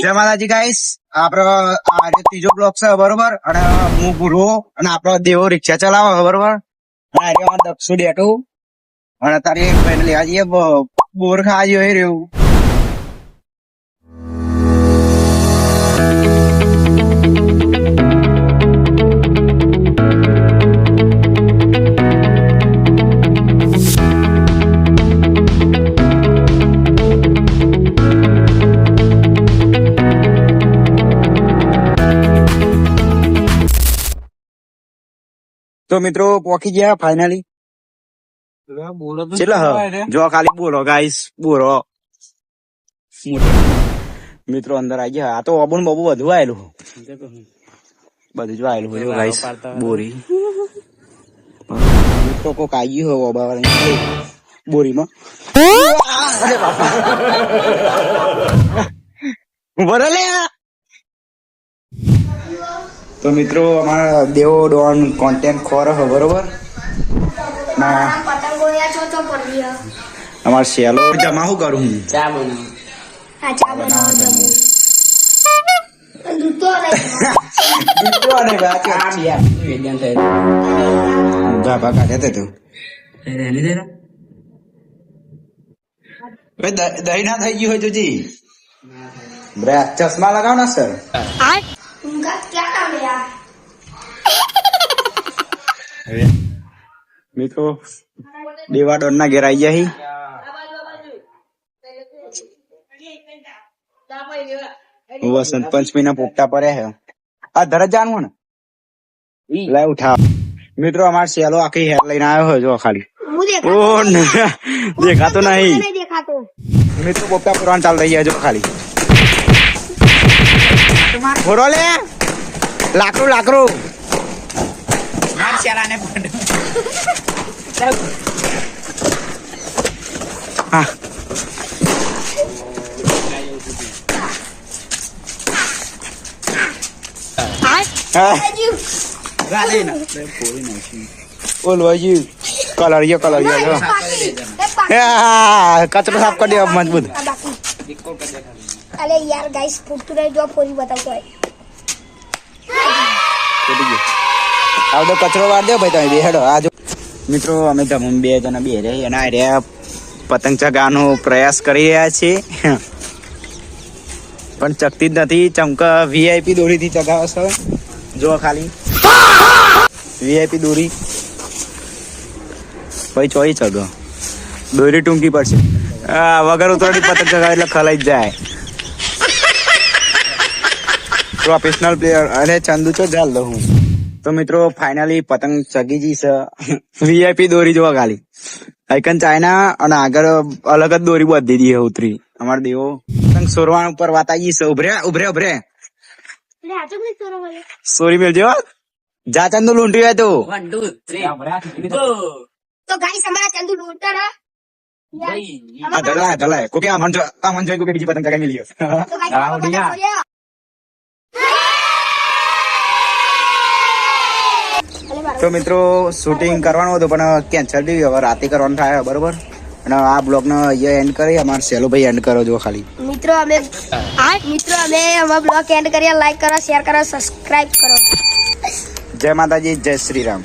જય માતાજી ગાઈસ. આપડો આ ત્રીજો બ્લોક છે બરોબર. અને હું પૂરો અને આપડો દેવો રિક્ષા ચલાવે બરોબર. અને આજે દક્ષુ ડેટું અને તારી ભાઈને લેવા જઈએ બોર ખાવા જોઈએ રહ્યું. તો મિત્રો પોકી ગયા ફાઇનલી. જો ખાલી બોલો ગાઈસ બોલો. મિત્રો અંદર આવી ગયા. આ તો અબુન બબુ બધું આયેલું બધું જ આયેલું હોય ગાઈસ. બોરી મિત્રો કોક આવી ગયું હોય બાબા બોરીમાં. અરે બાપા બરોલે. તો મિત્રો અમારા દેવો ડોન કોન્ટેન્ટ ખોર હો બરોબર. ના અમાર શેલો જમા શું કરું હું ચા બનાવું. દહીં ના થઈ ગયું હોય જોજી. ચશ્મા લગાવ ના સર. મિત્રો દેવા ડોન ના ઘેર આવી ગયા. વસંત પંચમી ના પોપટા પડ્યા છે. આ ધરજ જાણવું ને લાય ઉઠાવ. મિત્રો અમાર શેલો આખી હેર લઈને આવ્યો હોય જો ખાલી. ઓ દેખાતો નહીં. મિત્રો પોપટા પુરાણ ચાલ રહી જાય જો ખાલી. ફોરો લે લાકડું લાકડું શેલાને હા કચરો સાફ કરી દેવા મજબૂત. અરે યાર ગાઈસ ફૂટતું રહી જો ફોરી બતાવતો હોય. આવડો કચરો વાર દો ભાઈ તમે બેહેડો. આ જો મિત્રો અમે જમુન બે જણા બે રહ્યા અને આ રહ્યા પતંગ ચગાવવાનો પ્રયાસ કરી રહ્યા છીએ પણ ચકતી જ નથી. ચમક વીઆઈપી દોરીથી ચગાવે છે જો ખાલી. વીઆઈપી દોરી ભાઈ ચોઈ ચગો દોરી ટૂંકી પડશે. વગર ઉતરતી પતંગ ચગાવે એટલે ખલાઈ જ જાય. પ્રોફેશનલ પ્લેયર અરે ચંદુ ચો ચાલ દઉં હું. તો મિત્રો ફાઇનલી પતંગ ચગી જઈ છે. વીઆઈપી દોરી જોવા ખાલી આઈકન ચાઇના અને આગળ અલગ જ દોરી બધી દી ઉતરી. અમાર દેવો પતંગ સોરવાણ ઉપર વાત આવી છે. ઉભરે ઉભરે ઉભરે સોરી મેલજો જા ચંદુ લૂંટી હોય તો. તો ગાઈસ અમારા ચંદુ લૂંટા ધલાય ધલાય કોકે આ મંજો કોકે બીજી પતંગ ચગાવી મેલી. તો મિત્રો શૂટિંગ કરવાનું હતું પણ કેન્સલ થઈ ગયું. હવે રાતે કરવાનું થાય બરોબર. અને આ બ્લોગ નો અહીંયા એન્ડ કરી. અમારે સેલો ભાઈ એન્ડ કરો જો ખાલી. મિત્રો અમે અમારા બ્લોગ એન્ડ કરીએ. લાઈક કરો, શેર કરો, સબસ્ક્રાઇબ કરો. જય માતાજી, જય શ્રી રામ.